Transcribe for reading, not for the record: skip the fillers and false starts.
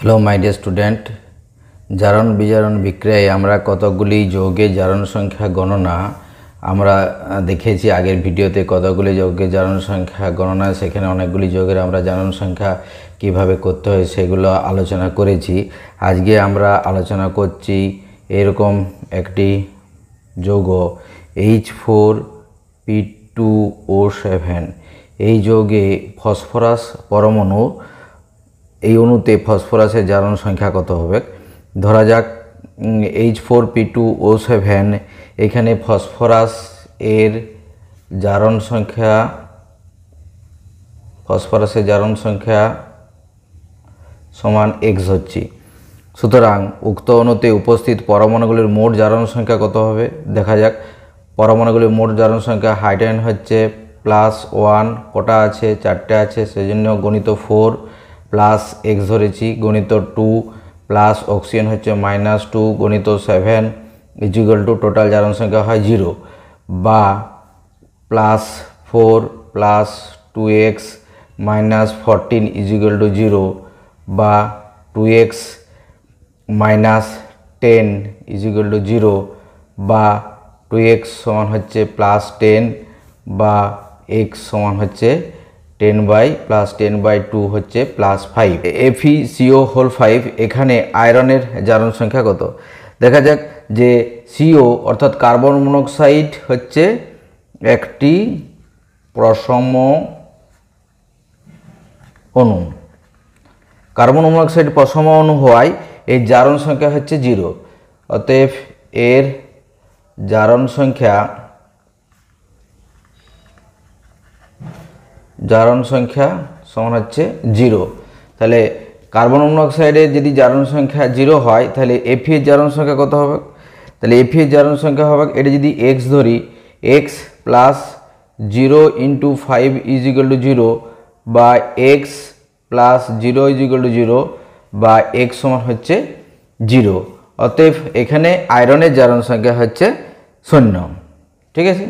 Hello my dear student, জারণ বিজারণ বিক্রিয়ায় আমরা কতগুলি যৌগের জারণ সংখ্যা গণনা আমরা দেখেছি। আগের ভিডিওতে কতগুলি যৌগের জারণ সংখ্যা গণনা, সেখানে অনেকগুলি যৌগের আমরা জারণ সংখ্যা কিভাবে করতে হয় সেগুলো আলোচনা করেছি। আজকে আমরা আলোচনা করছি এরকম একটি যৌগ H4P2O7। এই যৌগে ফসফরাস পরমাণু, এই অণুতে ফসফরাসের জারণ সংখ্যা কত হবে? ধরা যাক H4P2O7, এখানে ফসফরাস এর জারণ সংখ্যা, ফসফরাসের জারণ সংখ্যা সমান X হচ্ছে। সুতরাং উক্ত অণুতে উপস্থিত পরমাণুগুলির মোট জারণ সংখ্যা কত হবে দেখা যাক। পরমাণুগুলির মোট জারণ সংখ্যা, হাইড্রোজেন হচ্ছে +1, কটা আছে? 4টে আছে, সেজন্য গণিত 4 প্লাস X ধরেছি, গণিত 2 প্লাস অক্সিজেন হচ্ছে -2 গণিত 7 ইকুয়াল টু টোটাল জারণ সংখ্যা হয় 0, বা +4 প্লাস 2X -14 ইকুয়াল টু 0, বা 2X -10 ইকুয়াল টু 0, বা 2X সমান হচ্ছে +10, বা X সমান হচ্ছে 10/+10/2 হচ্ছে +5। FeCO5, এখানে আয়রনের জারণ সংখ্যা কত দেখা যাক। যে CO অর্থাৎ কার্বন মনোক্সাইড হচ্ছে একটি প্রসম অণু। কার্বন মনোক্সাইড প্রসম অণু হওয়ায় এর জারণ সংখ্যা হচ্ছে 0। অতএব এর জারণ সংখ্যা সমান হচ্ছে 0। তাহলে কার্বন মনোক্সাইডের যদি জারণ সংখ্যা 0 হয়, তাহলে Fe এর জারণ সংখ্যা কত হবে? তাহলে Fe এর জারণ সংখ্যা হবে, এটা যদি X ধরি, X + 0 × 5 = 0, বা X + 0 = 0, বা X সমান হচ্ছে 0। অতএব এখানে আয়রনের জারণ সংখ্যা হচ্ছে 0। ঠিক আছে।